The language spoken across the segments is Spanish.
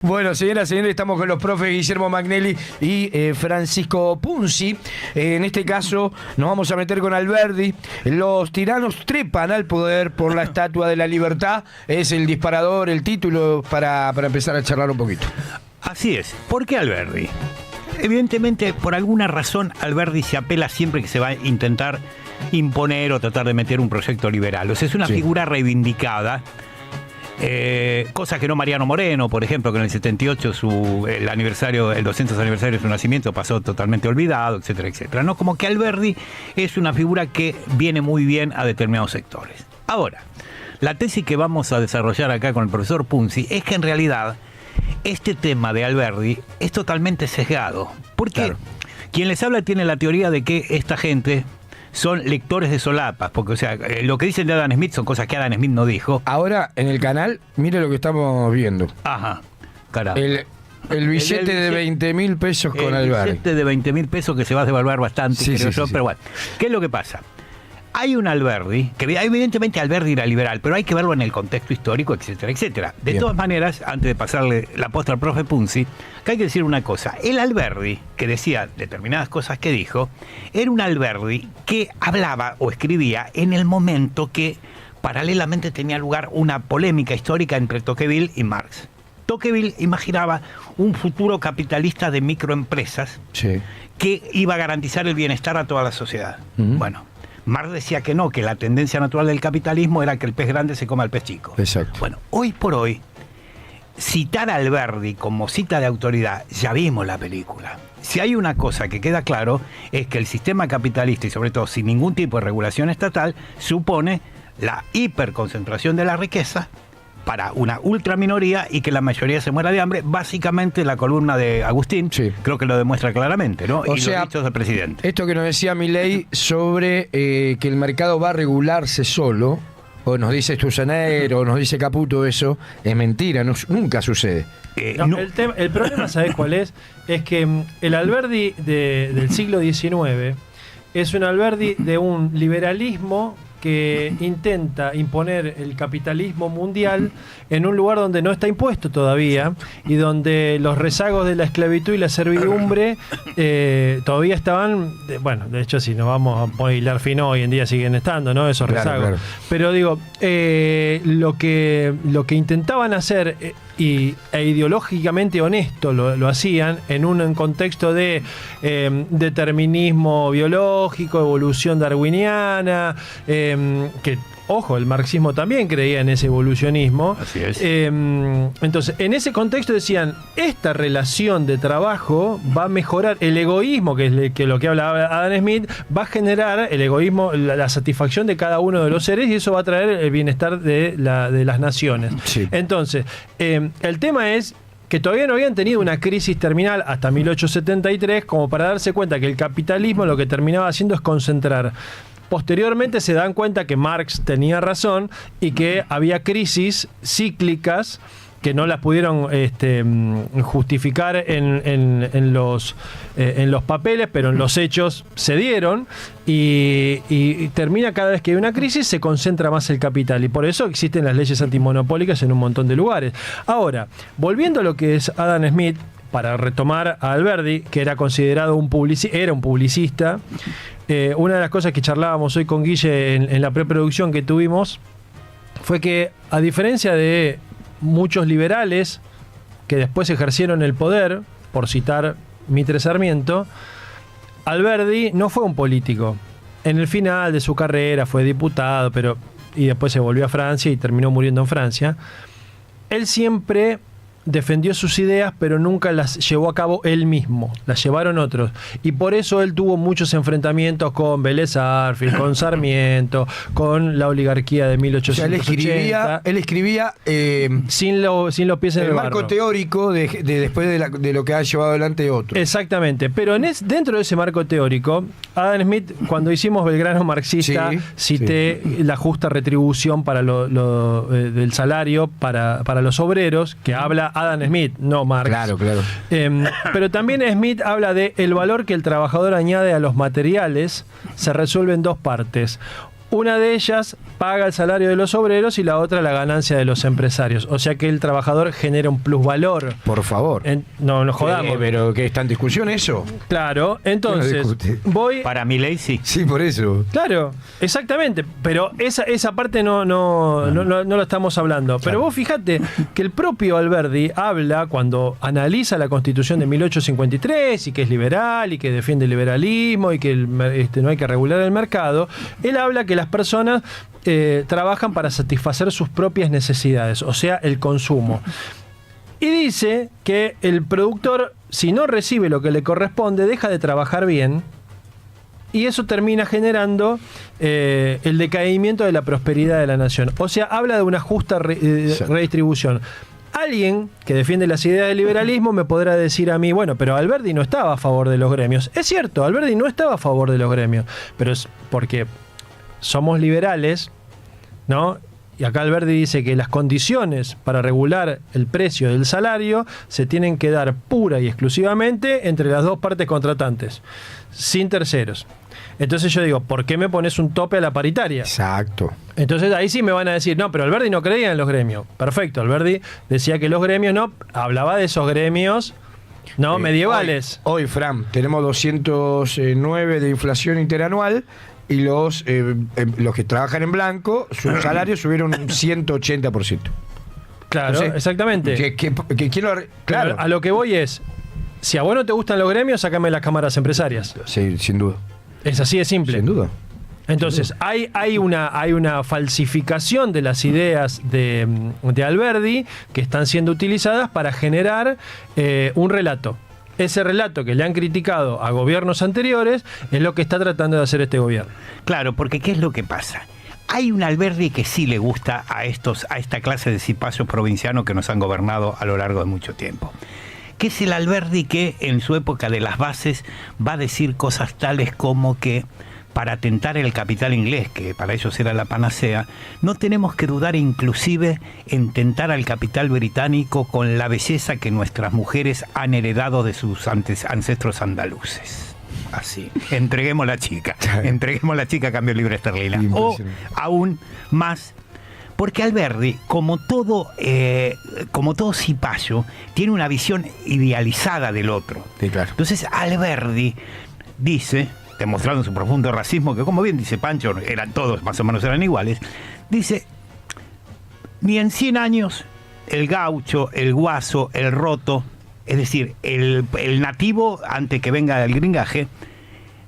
Bueno, señoras y señores, estamos con los profes Guillermo Magnelli y Francisco Punzi. En este caso nos vamos a meter con Alberdi. Los tiranos trepan al poder por la Estatua de la Libertad. Es el disparador, el título para empezar a charlar un poquito. Así es. ¿Por qué Alberdi? Evidentemente, por alguna razón, Alberdi se apela siempre que se va a intentar imponer o tratar de meter un proyecto liberal. O sea, es una figura reivindicada. Cosa que no Mariano Moreno, por ejemplo, que en el 78 el 200 aniversario de su nacimiento pasó totalmente olvidado, etcétera, etcétera. ¿No? Como que Alberdi es una figura que viene muy bien a determinados sectores. Ahora, la tesis que vamos a desarrollar acá con el profesor Punzi es que en realidad este tema de Alberdi es totalmente sesgado. Porque quien les habla tiene la teoría de que esta gente son lectores de solapas, porque, o sea, lo que dicen de Adam Smith son cosas que Adam Smith no dijo. Ahora, en el canal, mire lo que estamos viendo. Ajá, carajo. El billete de 20.000 pesos con Alberdi. El billete de 20.000 pesos que se va a devaluar bastante, creo yo, pero bueno. ¿Qué es lo que pasa? Hay un Alberdi, que evidentemente Alberdi era liberal, pero hay que verlo en el contexto histórico, etcétera, etcétera. De todas maneras, antes de pasarle la posta al profe Punzi, que hay que decir una cosa. El Alberdi, que decía determinadas cosas que dijo, era un Alberdi que hablaba o escribía en el momento que paralelamente tenía lugar una polémica histórica entre Tocqueville y Marx. Tocqueville imaginaba un futuro capitalista de microempresas que iba a garantizar el bienestar a toda la sociedad. Bueno, Marx decía que no, que la tendencia natural del capitalismo era que el pez grande se coma al pez chico. Exacto. Bueno, hoy por hoy, citar a Alberdi como cita de autoridad, ya vimos la película. Si hay una cosa que queda claro, es que el sistema capitalista, y sobre todo sin ningún tipo de regulación estatal, supone la hiperconcentración de la riqueza para una ultraminoría y que la mayoría se muera de hambre. Básicamente la columna de Agustín creo que lo demuestra claramente, ¿no? O sea, los dichos del presidente. Esto que nos decía Milei sobre que el mercado va a regularse solo, o nos dice Sturzenegger, o nos dice Caputo, eso es mentira, nunca sucede. El problema, ¿sabés cuál es? Es que el Alberdi del siglo XIX es un Alberdi de un liberalismo que intenta imponer el capitalismo mundial en un lugar donde no está impuesto todavía y donde los rezagos de la esclavitud y la servidumbre todavía estaban, de hecho si nos vamos a hilar fino hoy en día siguen estando, ¿no? Esos rezagos. Claro. Pero digo, lo que intentaban hacer e ideológicamente honesto lo hacían en un contexto de determinismo biológico, evolución darwiniana, que, ojo, el marxismo también creía en ese evolucionismo. Así es. Entonces, en ese contexto decían, esta relación de trabajo va a mejorar el egoísmo, que es lo que hablaba Adam Smith, va a generar el egoísmo, la satisfacción de cada uno de los seres, y eso va a traer el bienestar de las naciones. Sí. Entonces, el tema es que todavía no habían tenido una crisis terminal hasta 1873 como para darse cuenta que el capitalismo lo que terminaba haciendo es concentrar. Posteriormente se dan cuenta que Marx tenía razón y que había crisis cíclicas que no las pudieron justificar en los papeles, pero en los hechos se dieron y termina cada vez que hay una crisis se concentra más el capital y por eso existen las leyes antimonopólicas en un montón de lugares. Ahora, volviendo a lo que es Adam Smith, para retomar a Alberdi, que era considerado un publicista, una de las cosas que charlábamos hoy con Guille en la preproducción que tuvimos fue que, a diferencia de muchos liberales que después ejercieron el poder, por citar Mitre Sarmiento, Alberdi no fue un político. En el final de su carrera fue diputado, y después se volvió a Francia y terminó muriendo en Francia. Él siempre defendió sus ideas, pero nunca las llevó a cabo él mismo, las llevaron otros. Y por eso él tuvo muchos enfrentamientos con Vélez Sarsfield, con Sarmiento, con la oligarquía de 1880. O sea, él escribía sin los pies en el barro. El marco teórico después de lo que ha llevado adelante otro. Exactamente, pero dentro de ese marco teórico, Adam Smith, cuando hicimos Belgrano marxista, cité la justa retribución para del salario para los obreros, que habla Adam Smith, no Marx. Claro. Pero también Smith habla de el valor que el trabajador añade a los materiales, se resuelve en dos partes. Una de ellas paga el salario de los obreros y la otra la ganancia de los empresarios. O sea que el trabajador genera un plusvalor. Por favor. No nos jodamos. Pero que está en discusión eso. Claro, entonces voy... Para mi ley, sí. Sí, por eso. Claro, exactamente. Pero esa parte no lo estamos hablando. Pero vos fíjate que el propio Alberdi habla, cuando analiza la Constitución de 1853 y que es liberal y que defiende el liberalismo y que no hay que regular el mercado, él habla que las personas trabajan para satisfacer sus propias necesidades, o sea, el consumo. Y dice que el productor, si no recibe lo que le corresponde, deja de trabajar bien, y eso termina generando el decaimiento de la prosperidad de la nación. O sea, habla de una justa redistribución. Alguien que defiende las ideas del liberalismo me podrá decir a mí, bueno, pero Alberdi no estaba a favor de los gremios. Es cierto, Alberdi no estaba a favor de los gremios, pero es porque somos liberales, ¿no? Y acá Alberdi dice que las condiciones para regular el precio del salario se tienen que dar pura y exclusivamente entre las dos partes contratantes, sin terceros. Entonces yo digo, ¿por qué me pones un tope a la paritaria? Exacto. Entonces ahí sí me van a decir, no, pero Alberdi no creía en los gremios. Perfecto, Alberdi decía que los gremios no, hablaba de esos gremios medievales. Hoy, Fran, tenemos 209 de inflación interanual. Y los que trabajan en blanco, sus salarios subieron un 180%. Claro, Entonces, exactamente. Claro. A lo que voy es, si a vos no te gustan los gremios, sácame las cámaras empresarias. Sí, sin duda. Es así de simple. Sin duda. Entonces, hay una falsificación de las ideas de Alberdi que están siendo utilizadas para generar un relato. Ese relato que le han criticado a gobiernos anteriores es lo que está tratando de hacer este gobierno. Claro, porque ¿qué es lo que pasa? Hay un Alberdi que sí le gusta a esta clase de cipayos provincianos que nos han gobernado a lo largo de mucho tiempo. Que es el Alberdi que en su época de las bases va a decir cosas tales como que para tentar el capital inglés, que para ellos era la panacea, no tenemos que dudar inclusive en tentar al capital británico con la belleza que nuestras mujeres han heredado de sus ancestros andaluces. Así, entreguemos la chica a cambio libre esterlina. O aún más, porque Alberdi, como todo cipayo, tiene una visión idealizada del otro. Sí, claro. Entonces Alberdi dice, demostrando su profundo racismo, que como bien dice Pancho, todos más o menos eran iguales, dice, ni en 100 años el gaucho, el guaso, el roto, es decir, el nativo, antes que venga el gringaje,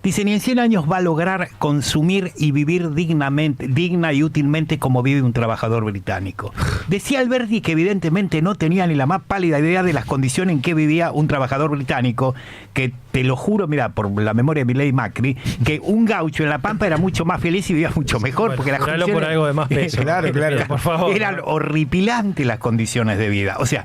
dice, ni en 100 años va a lograr consumir y vivir digna y útilmente como vive un trabajador británico. Decía Alberdi que evidentemente no tenía ni la más pálida idea de las condiciones en que vivía un trabajador británico, que te lo juro, mira, por la memoria de Milei Macri, que un gaucho en La Pampa era mucho más feliz y vivía mucho mejor. Bueno, porque las condiciones por algo de más peso. Claro, Por favor. Eran horripilantes las condiciones de vida. O sea,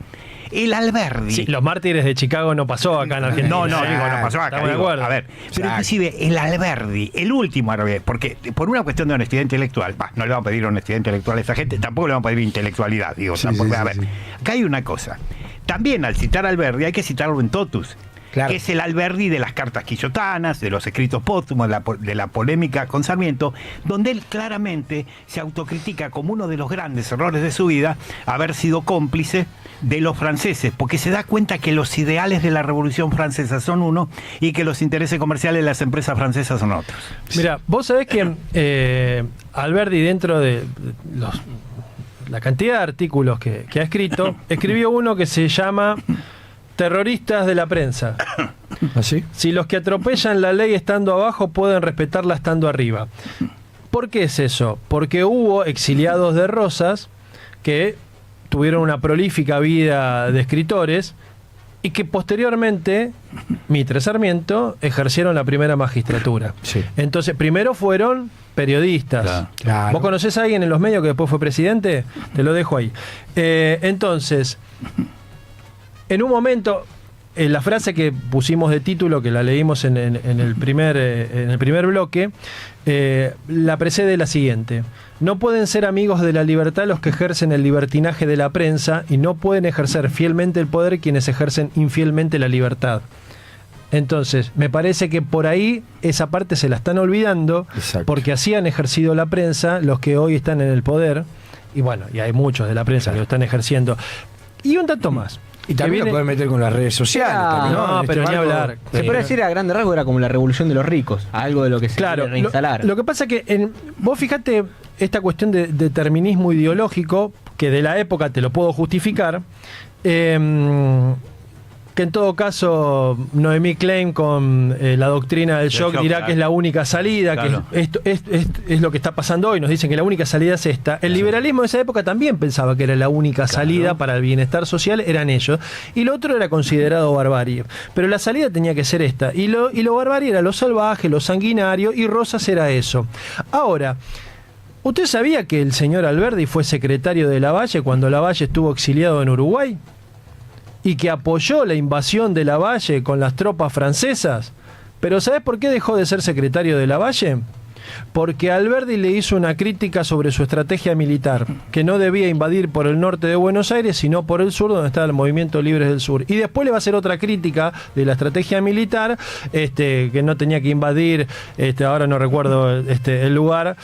el Alberdi... Sí, los mártires de Chicago no pasó acá en Argentina. No pasó acá. Estamos de acuerdo. A ver, pero inclusive el Alberdi, el último Alberdi, porque por una cuestión de honestidad intelectual, no le vamos a pedir honestidad intelectual a esa gente, tampoco le vamos a pedir intelectualidad, digo. Sí, tampoco, sí, a ver, sí. acá hay una cosa. También al citar a Alberdi hay que citarlo en totus. Claro. Que es el Alberdi de las cartas quillotanas, de los escritos póstumos, de la polémica con Sarmiento, donde él claramente se autocritica como uno de los grandes errores de su vida haber sido cómplice de los franceses, porque se da cuenta que los ideales de la Revolución Francesa son uno y que los intereses comerciales de las empresas francesas son otros. Mira, vos sabés que Alberdi, dentro de la cantidad de artículos que ha escrito, escribió uno que se llama Terroristas de la prensa. ¿Así? Si los que atropellan la ley estando abajo pueden respetarla estando arriba. ¿Por qué es eso? Porque hubo exiliados de Rosas que tuvieron una prolífica vida de escritores y que posteriormente, Mitre Sarmiento, ejercieron la primera magistratura. Sí. Entonces, primero fueron periodistas. Claro. ¿Vos conocés a alguien en los medios que después fue presidente? Te lo dejo ahí. Entonces, en un momento, la frase que pusimos de título, que la leímos en el primer bloque, la precede la siguiente: no pueden ser amigos de la libertad los que ejercen el libertinaje de la prensa, y no pueden ejercer fielmente el poder quienes ejercen infielmente la libertad. Entonces, me parece que por ahí esa parte se la están olvidando, Exacto. porque así han ejercido la prensa los que hoy están en el poder, y bueno, y hay muchos de la prensa que lo están ejerciendo. Y un dato más. Y también lo pueden meter con las redes sociales. Ah, también, no, Este pero ni marco- hablar. Se puede decir a grande rasgo era como la revolución de los ricos, algo de lo que se Claro, quiere reinstalar. lo que pasa es que vos fijate esta cuestión de determinismo ideológico, que de la época te lo puedo justificar, que en todo caso Noemí Klein con la doctrina del shock dirá que es la única salida, Claro. que esto es lo que está pasando hoy, nos dicen que la única salida es esta. El liberalismo de esa época también pensaba que era la única salida para el bienestar social, eran ellos, y lo otro era considerado barbarie, pero la salida tenía que ser esta, y lo barbarie era lo salvaje, lo sanguinario, y Rosas era eso. Ahora, ¿usted sabía que el señor Alberdi fue secretario de Lavalle cuando Lavalle estuvo exiliado en Uruguay? ¿Y que apoyó la invasión de Lavalle con las tropas francesas? ¿Pero sabés por qué dejó de ser secretario de Lavalle? Porque Alberdi le hizo una crítica sobre su estrategia militar, que no debía invadir por el norte de Buenos Aires, sino por el sur, donde estaba el Movimiento Libres del Sur. Y después le va a hacer otra crítica de la estrategia militar, que no tenía que invadir, ahora no recuerdo el lugar,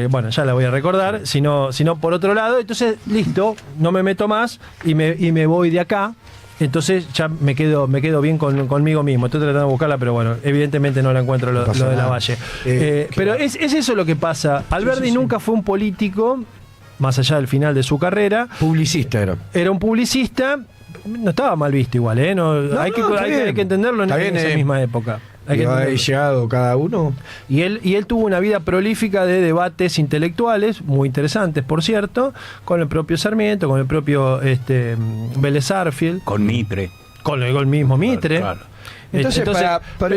bueno, ya la voy a recordar, sino por otro lado. Entonces, listo, no me meto más y me voy de acá. Entonces ya me quedo bien conmigo mismo. Estoy tratando de buscarla, pero bueno, evidentemente no la encuentro lo de Lavalle. Pero es eso lo que pasa. Alberdi nunca fue un político, más allá del final de su carrera. Publicista era. Era un publicista, no estaba mal visto igual, ¿eh? Hay que entenderlo en esa misma época. Y ha llegado cada uno. Y él tuvo una vida prolífica de debates intelectuales, muy interesantes, por cierto, con el propio Sarmiento, con el propio Vélez Sarsfield, Con Mitre. con el mismo Mitre. Claro. Entonces,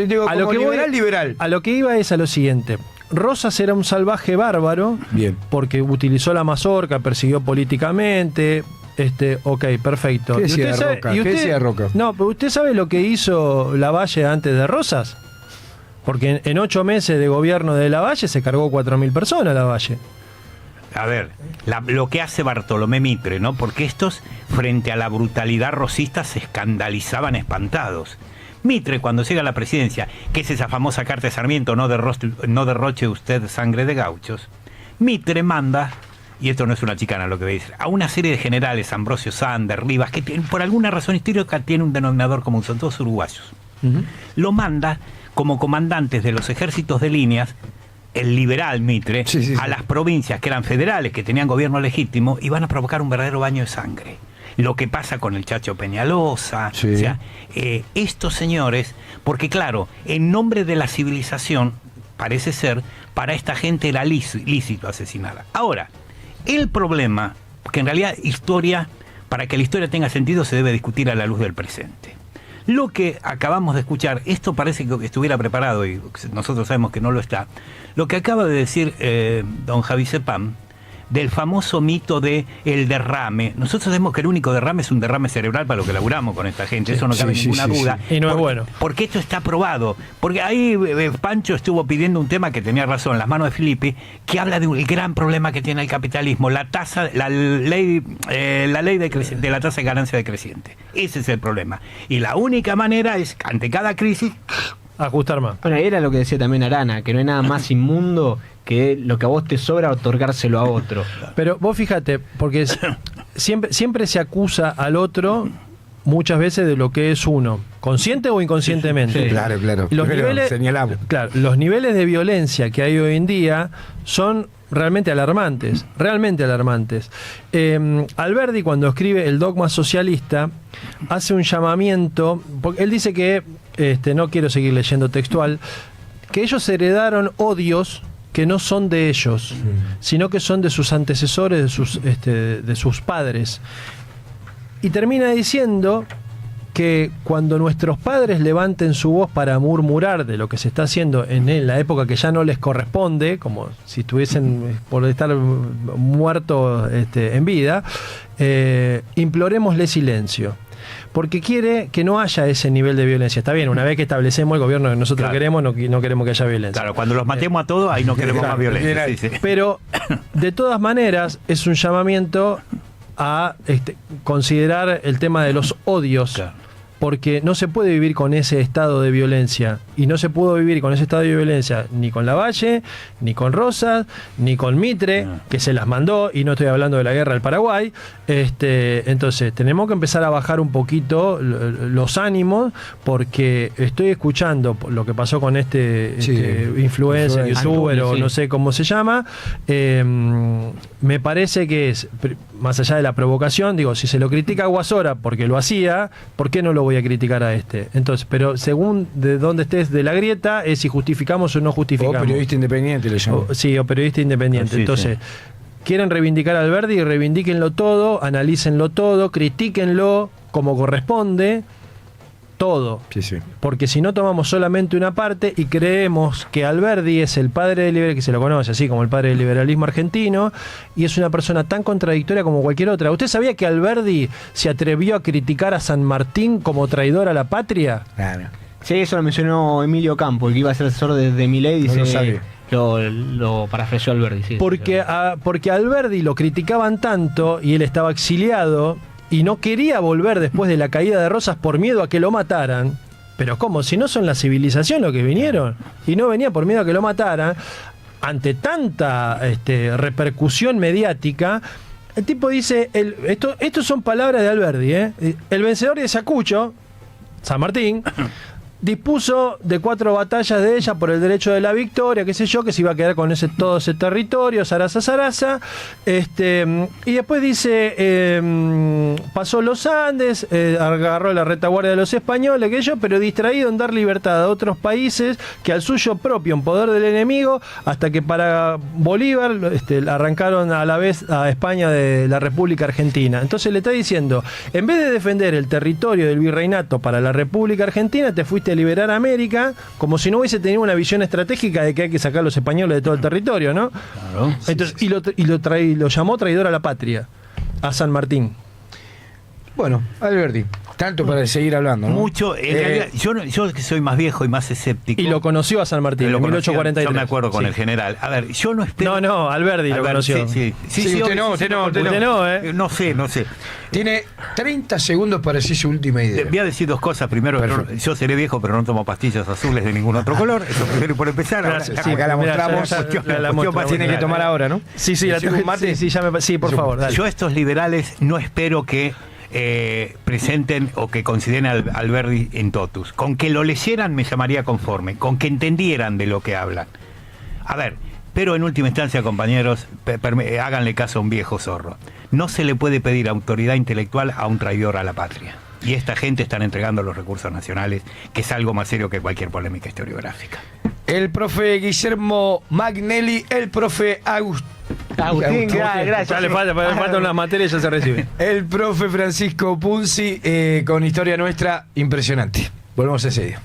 digo, a lo como que liberal. A lo que iba es a lo siguiente. Rosas era un salvaje bárbaro, Bien. porque utilizó la mazorca, persiguió políticamente. Ok, perfecto. ¿Qué decía ¿Y Roca? ¿Qué decía Roca? No, pero ¿usted sabe lo que hizo Lavalle antes de Rosas? Porque en 8 meses de gobierno de Lavalle se cargó 4.000 personas Lavalle. A ver, lo que hace Bartolomé Mitre, ¿no? Porque estos, frente a la brutalidad rosista, se escandalizaban espantados. Mitre, cuando llega a la presidencia, que es esa famosa carta de Sarmiento, no derroche usted sangre de gauchos, Mitre manda, y esto no es una chicana lo que voy a decir, a una serie de generales, Ambrosio Sander, Rivas, que por alguna razón histórica tienen un denominador común, son todos uruguayos. Lo manda como comandantes de los ejércitos de líneas, el liberal Mitre, a las provincias que eran federales, que tenían gobierno legítimo, y van a provocar un verdadero baño de sangre. Lo que pasa con el Chacho Peñalosa, o sea, estos señores, porque claro, en nombre de la civilización, parece ser, para esta gente era lícito asesinarla. Ahora, el problema, que en realidad para que la historia tenga sentido, se debe discutir a la luz del presente. Lo que acabamos de escuchar, esto parece que estuviera preparado y nosotros sabemos que no lo está. Lo que acaba de decir don Javi Cepam, del famoso mito de el derrame. Nosotros sabemos que el único derrame es un derrame cerebral para lo que laburamos con esta gente, eso no cabe ninguna duda. Y no es bueno. Porque esto está probado. Porque ahí Pancho estuvo pidiendo un tema que tenía razón, las manos de Filippi, que habla de un gran problema que tiene el capitalismo, la ley de la tasa de ganancia decreciente. Ese es el problema. Y la única manera es, ante cada crisis, ajustar más. Bueno, era lo que decía también Arana, que no hay nada más inmundo que lo que a vos te sobra otorgárselo a otro. Pero vos fíjate, porque siempre se acusa al otro muchas veces de lo que es uno, consciente o inconscientemente. Sí, claro. Señalamos. Claro, los niveles de violencia que hay hoy en día son realmente alarmantes, Alberdi, cuando escribe El dogma socialista, hace un llamamiento, porque él dice que, no quiero seguir leyendo textual, que ellos heredaron odios que no son de ellos, sino que son de sus antecesores, de sus padres. Y termina diciendo que cuando nuestros padres levanten su voz para murmurar de lo que se está haciendo en la época que ya no les corresponde, como si estuviesen por estar muertos en vida, implorémosle silencio. Porque quiere que no haya ese nivel de violencia. Está bien, una vez que establecemos el gobierno que nosotros queremos, no queremos que haya violencia. claro, cuando los matemos a todos, ahí no queremos más violencia. Pero, de todas maneras, es un llamamiento a considerar el tema de los odios. porque no se puede vivir con ese estado de violencia. Y no se pudo vivir con ese estado de violencia ni con Lavalle, ni con Rosas, ni con Mitre, que se las mandó, y no estoy hablando de la guerra del Paraguay. Entonces, tenemos que empezar a bajar un poquito los ánimos, porque estoy escuchando lo que pasó con este influencer, youtuber, o no sé cómo se llama. Me parece que es, más allá de la provocación, digo, si se lo critica a Guasora porque lo hacía, ¿por qué no lo voy a criticar a este? Entonces, pero según de dónde estés de la grieta, es si justificamos o no justificamos. O periodista independiente le llamo. Sí, o periodista independiente. Sí, Entonces, quieren reivindicar a Alberdi, reivindíquenlo todo, analícenlo todo, critíquenlo como corresponde, todo. Sí. Porque si no tomamos solamente una parte y creemos que Alberdi es el padre del liberalismo, que se lo conoce así como el padre del liberalismo argentino, y es una persona tan contradictoria como cualquier otra. ¿Usted sabía que Alberdi se atrevió a criticar a San Martín como traidor a la patria? Claro. Sí, eso lo mencionó Emilio Campo, el que iba a ser asesor de Milei, dice, lo sabía. lo parafraseó Alberdi. Sí, porque a Alberdi lo criticaban tanto y él estaba exiliado y no quería volver después de la caída de Rosas por miedo a que lo mataran. Pero ¿cómo? Si no son la civilización los que vinieron, y no venía por miedo a que lo mataran, ante tanta repercusión mediática, el tipo dice, esto son palabras de Alberdi, el vencedor de Ayacucho, San Martín, dispuso de 4 batallas de ella por el derecho de la victoria, qué sé yo, que se iba a quedar con todo ese territorio, zaraza. Y después dice, pasó los Andes, agarró la retaguardia de los españoles, pero distraído en dar libertad a otros países que al suyo propio en poder del enemigo, hasta que para Bolívar arrancaron a la vez a España de la República Argentina. Entonces le está diciendo, en vez de defender el territorio del virreinato para la República Argentina, te fuiste a liberar a América, como si no hubiese tenido una visión estratégica de que hay que sacar a los españoles de todo el territorio, ¿no? Claro. Entonces, lo llamó traidor a la patria, a San Martín. Bueno, Alberdi, tanto para seguir hablando, ¿no? Mucho. En realidad, yo que soy más viejo y más escéptico. Y lo conoció a San Martín en 1843. Yo me acuerdo con el general. A ver, yo no espero. No, Alberdi lo conoció. Sí, usted no. No sé. Tiene 30 segundos para decir su última idea. Voy a decir 2 cosas. Primero, yo seré viejo, pero no tomo pastillas azules de ningún otro color. Eso primero por empezar. Acá la mostramos. Tiene que tomar ahora, ¿no? Sí, por favor, dale. Yo a estos liberales no espero que presenten o que consideren a Alberdi en totus. Con que lo leyeran me llamaría conforme, con que entendieran de lo que hablan. A ver, pero en última instancia, compañeros, háganle caso a un viejo zorro. No se le puede pedir autoridad intelectual a un traidor a la patria. Y esta gente están entregando los recursos nacionales, que es algo más serio que cualquier polémica historiográfica. El profe Guillermo Magnelli, el profe Agustín, gracias. Ya le falta unas materias y ya se recibe. el profe Francisco Punzi, con Historia Nuestra, impresionante. Volvemos ese día.